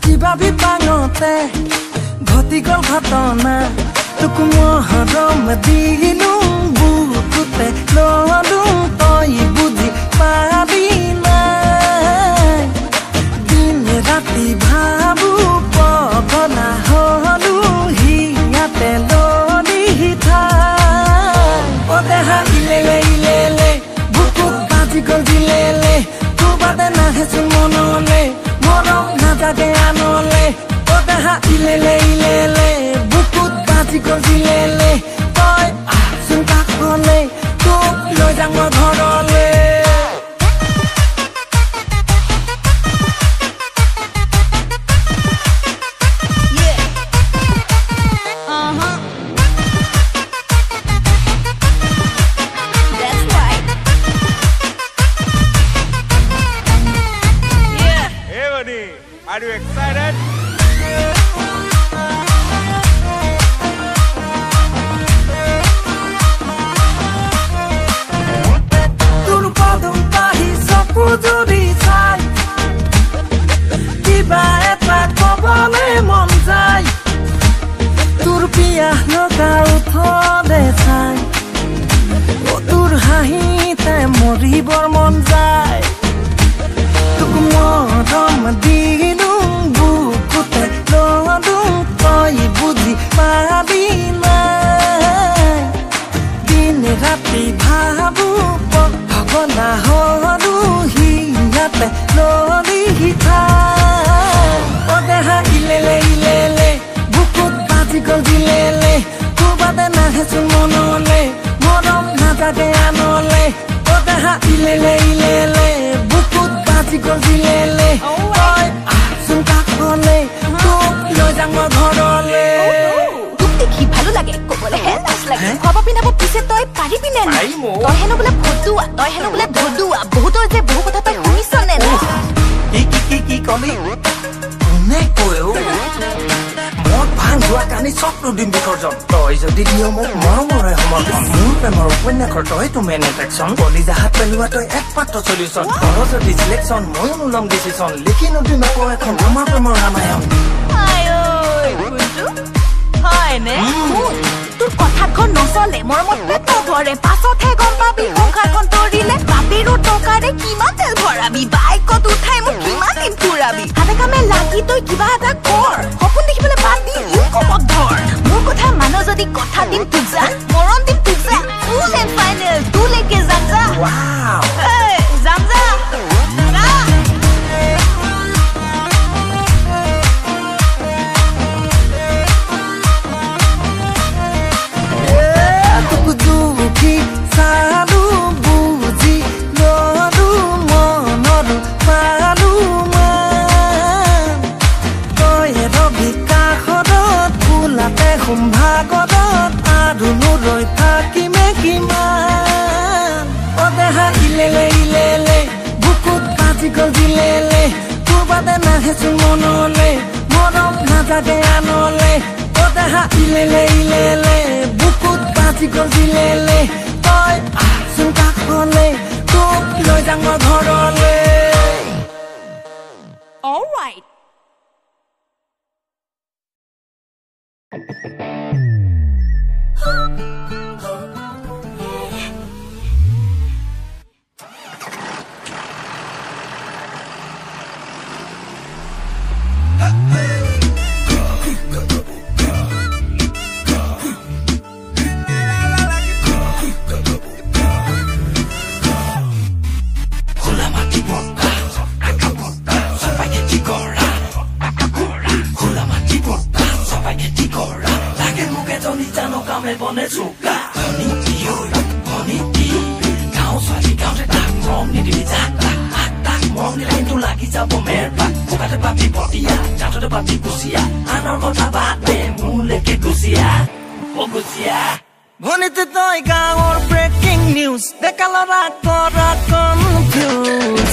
কিবা বিপাঙতে ঘটি গল ঘটনা তোক মহৰম দিলো বুকুতে ললো তই বুজি পাবি নাই দিন ৰাতি ভাবো পগলা হলো হিয়াতে ললি ঠাই অ দেহা ইলেলে ইলেলে বুকুত বাজি গল দিলেলে তোবাদে নাহেচোন মনলে মৰম নাজাগে আনলে অ দেহা ইলেলে ইলেলে বুকুত বাজি গল দিলেলে তই আহচোন কাষলে তোক লৈ যাম মই ঘৰলে Are you excited? তোর কদম পাহি চকু যদি চাই কিবা এটা কবলে মন যায় তোর পিয়াহ লগা উঠলে চাই ও তোর হাঁহিতে মৰিবৰ মন যায় তোক মৰম দিলো বুকুতে ললো তই বুজি পাবি নাই দিন ৰাতি ভাবো পগলা হলো হিয়াতে ললি ঠাই অ দেহা ইলেলে ইলেলে বুকুত বাজি গল দিলেলে তোবাদে নাহেচোন মনলে মৰম নাজাগে আনলে অ দেহা ইলেলে ইলেলে বুকুত বাজি গল দিলেলে তই আহচোন কাষলে তোক লৈ যাম মই ঘৰলে তোক দেখি ভালো লাগে কবলে হে লাজ লাগে খোৱাব পিন্ধাব পিছে তই পাৰিবি নে নাই তই হেনো বোলে ফটুৱা তই হেনো বোলে ধদুৱা বহুতৰ যে বহু কথা তই শুনিছ নে নাই কি কলি কোনে কয়ো মত ভাং যোৱা কানি চকলো দিম বিসৰ্জন তই যদি দিয় মোক মৰমৰে সমৰ্থন মোৰ প্ৰেমৰ উপন্যাসৰ তইতো মেন এট্ৰেকশ্যন কলিজাহাত পেলোৱা তই একমাত্ৰ চলিউশ্যন তৰ যদি চিলেকশ্যন ময়ো নোলম ডিচিশ্যন লিখি নদিম আকৌ এখন আমাৰ প্ৰেমৰ ৰামায়ণ হয়নে তোৰ কথাখন নচলে মৰমত পেট ভৰে পাছতহে গম পাবি সংসাৰখন তৰিলে বাপেৰো টকাৰে কিমান তেল ভৰাবি বাইকত উঠাই মোক কিমান দিন ফুৰাবি হাতে কামে লাগি তই কিবা এটা কৰ সপোন দেখিবলৈ বাদ দি ইনকমত ধৰ মোৰ কথা মান যদি কথা দিম তোক যা মৰম দিম তোক যা ফুল এণ্ড ফাইনেল তোলৈকে যাম যা যাম যা চালো বুজি ললো মনৰো পালো তই ৰবি কাষত ফুলাতে সম্ভাগত আৰু নৰৈ থাকিমে কিমান অ দেহা ইলেলে ইলেলে বুকুত বাজি গল দিলেলে তোবাদে নাহেচোন মনলে মৰম নাজাগে আনলে অ দেহা ইলেলে ইলেলে বুকুত বাজি গল দিলেলে তই আহচোন কাষলে তোক লৈ যাম মই ঘৰলে All right. ভনিতে তই গাঁৱৰ ব্ৰেকিং নিউজ ডেকালৰা কৰা কনফিউজ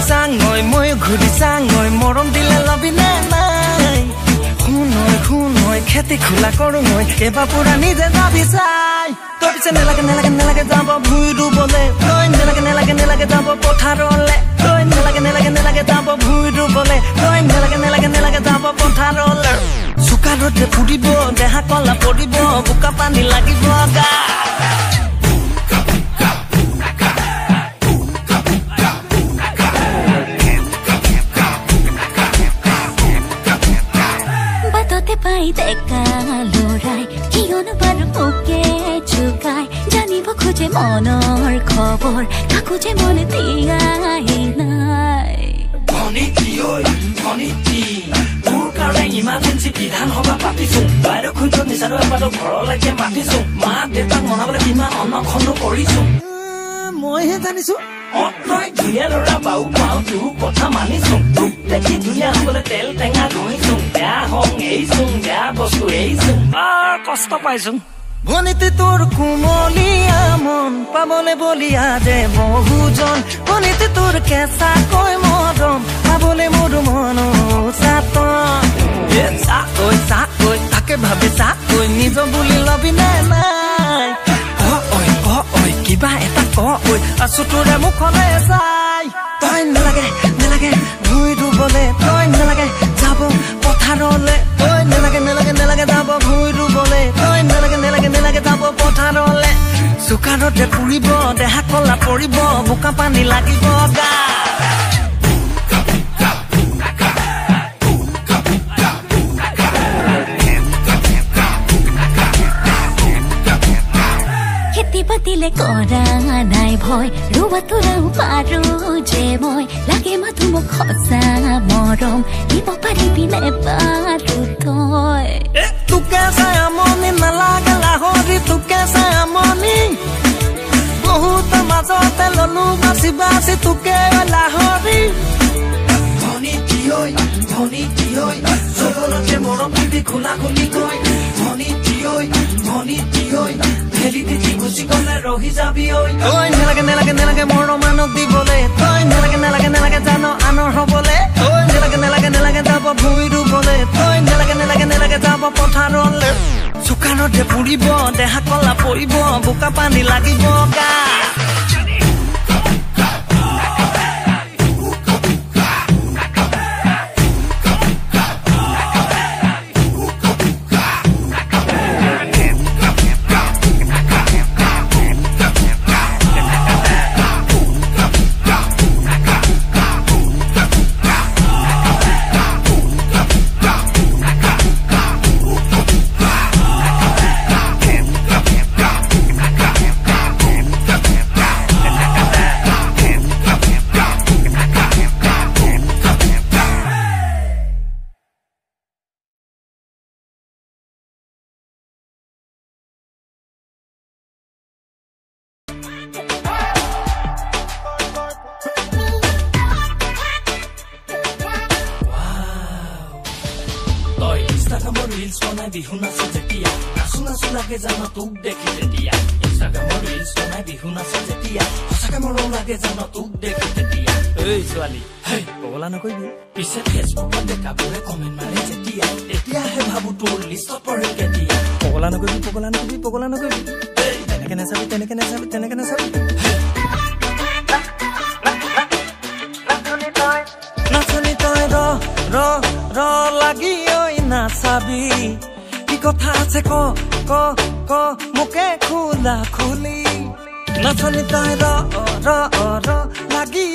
চাঙৈ মই ঘূৰি চাঙৈ মৰম দিলে লবি নে নাই শুনৈ মই খেতি খোলা কৰো মই এবাৰ পুৰা নিজে যাবি চাই তই পিছে নেলাগে নেলাগে নেলাগে যাব ভুই ৰুবলে তই নেলাগে নেলাগে নেলাগে যাব পথাৰলে তই নেলাগে নেলাগে নেলাগে যাব ভুই ৰুবলে তই নেলাগে নেলাগে নেলাগে যাব পথাৰলে চুকা ৰ'দে ফুৰিব দেহা কলা পৰিব বোকা পানী লাগিব গা পাই দেখা লৰাই কিয়নো বাৰু মোকে চুকাই জানিব খোজে মনৰ খবৰ কাকো যে মন দিয়াই নাই ভনিটি তোৰ কাৰণে ইমাৰ্জেঞ্চি বিধানসভা পাতিছো বাইদেউ খুঁজো নিচাৰো এবাৰো ঘৰলৈকে মাতিছো মা দেউতাক মনাবলৈ কিমান অনখনো কৰিছো মইহে জানিছো তই ধুনীয়া ল'ৰা বাউ পাও তোৰ কথা মানিছো তোক দেখি ধুনীয়া হবলৈ তেল টেঙা ঘঁহিছো বেয়া হং এৰিছো বেয়া বস্তু এৰিছো কষ্ট পাইছো ভনিটি তোৰ কোমলীয়া মন পাবলে বলিয়া যে বহুজন ভনিটি তোৰ কেঁচা কৈ মৰম পাবলে মোৰ মন চাকৈ তাকে ভাবি চাকৈ নিজ বুলি লবি নাই নাই কিবা এটা কৈ আছো তোৰে মুখলে চাই তই নেলাগে নেলাগে ভুই ৰুবলে তই নেলাগে যাব পথাৰলে তই নেলাগে নেলাগে নেলাগে যাব ভুই ৰুবলে তই নেলাগে নেলাগে নেলাগে যাব পথাৰলে চুকা ৰ'দে পুৰিব দেহা কলা পৰিব বোকা পানী লাগিব গা পাতিলে কৰা নাই ভয় ৰুবা তোৰাও পাৰো যে মই লাগে মাথো মোক সঁচা মৰম দিব পাৰিবি নে পাৰো তই তোকে চাই আমনি নালাগে লাহৰি তোকে চাই আমনি বহুত মাজতে ললো বাচি বাচি তোকে লাহৰি ভনিটি ঐ চবলতে মৰম দিবি খোলা খুলি কৈ ভনিটি ঐ ৰহি যাবি তই নেলাগে নেলাগে নেলাগে মৰম মানক দিবলে তই নেলাগে নেলাগে নেলাগে জানো আনৰ হবলে তই নেলাগে নেলাগে নেলাগে যাব ভুই ৰুবলে তই নেলাগে নেলাগে নেলাগে যাব পথাৰলে চুকা ৰ'দে পুৰিব দেহা কলা পৰিব বোকা পানী লাগিব গা ৰিলছ বনাই বিহু নাচে যেতিয়া নাচো নাচো লাগে জানো তোক দেখি তেতিয়া ইনষ্টাগ্ৰামত ৰিলছ বনাই বিহু নাচে যেতিয়া সঁচাকে মৰম লাগে জানো তোক দেখি তেতিয়া এই ছোৱালী পগলা নকৰিবি পিছে ফেচবুকত দেখাবোৰে কমেণ্ট মাৰে যেতিয়া তেতিয়াহে ভাবো তোৰ লিষ্টত পৰে কেতিয়া পগলা নকৰিবি তেনেকে নাচাবি নাচনি তই ৰ লাগি নাচাবি কি কথা আছে ক মোকে খোলা খুলি নাচনি তই ৰ লাগি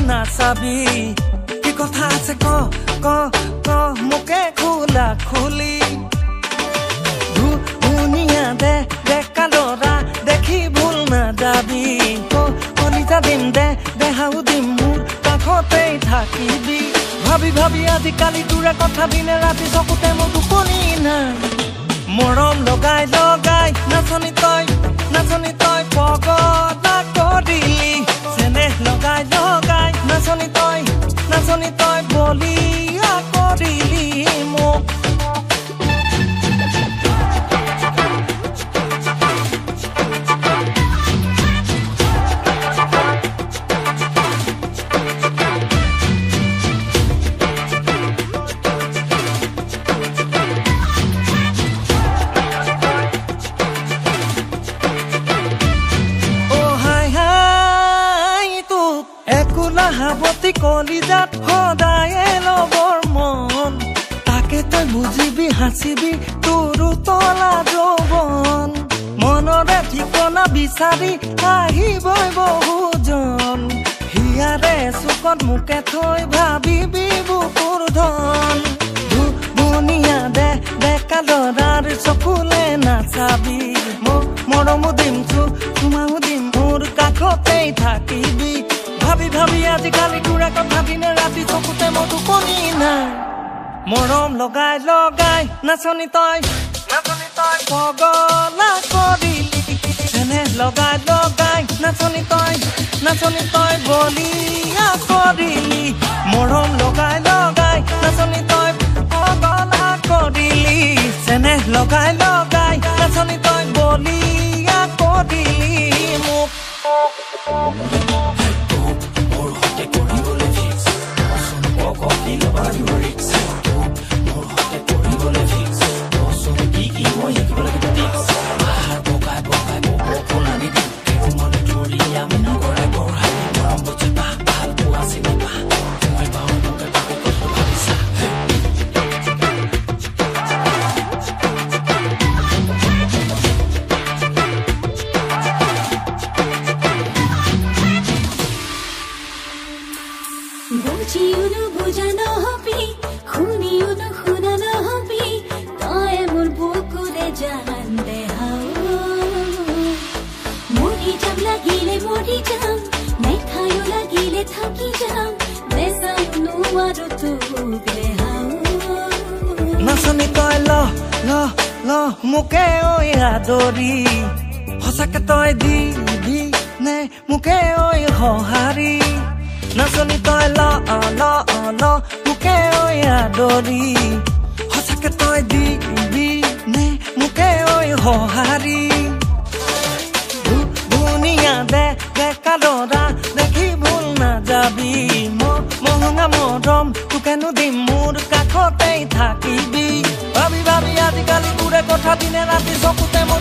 নাচাবি কি কথা আছে ক মোকে খোলা খুলি ধুনীয়া দেখা ল'ৰা দেখি ভুল নাযাবি কলিতা দিম দেহাও দিম মোৰ কাষতেই থাকিবি ভাবি আজিকালি তোৰে কথা দিনে ৰাতি চকুতে মোৰ টোপনি নাই মৰম লগাই নাচনি তই পগলা কৰিলি চেনেহ লগাই নাচনি তই বলিয়া কৰিলি মোক মায়াবতী কলিজাত সদায়ে লবৰ মন তাকে তই বুজিবি হাঁচিবি তোৰো তলা যৌৱন মনৰে ঠিকনা বিচাৰি আহিবই বহুজন হিয়াৰে চুকত মোকে থৈ ভাবিবি বুকুৰ ধন ধুনীয়া ডেকা দৰাৰ চকুলে নাচাবি মৰমো দিম তোমাও দিম মোৰ কাষতেই থাকিবি ভাবি ভাবি আজিকালি তোৰে কথা দিনে ৰাতি চকুতে মোৰ টোপনি নাই মৰম লগাই লগাই নাচনি তই পগলা কৰিলি চেনেহ লগাই লগাই নাচনি তই বলিয়া কৰিলি মৰম লগাই লগাই নাচনি তই পগলা কৰিলি চেনেহ লগাই লগাই নাচনি তই বলিয়া কৰিলি মোক বুঝিওনো বুঝা নহবি শুনিওনো শুনা নহবি তই মোৰ বুকুৰে জান দেহাও মৰি যাম লাগিলে মৰি যাম নেখায়ো লাগিলে থাকি যাম নেচাম নোৱাৰো তোক দেহাও নাচনি তই ল মোকে ঐ আদৰি সঁচাকে তই দিবি নে মোকে ঐ সঁহাৰি নাচনি তই ল মোকে ঐ আদৰি সঁচাকে তই দিবি নে মোকে ঐ সঁহাৰি ধুনীয়া ডেকা দৰা দেখি ভুল নাযাবি মহঙা মৰম তোকেনো দিম মোৰ কাষতেই থাকিবি ভাবি ভাবি আজিকালি তোৰে কথা দিনে ৰাতি চকুতে মই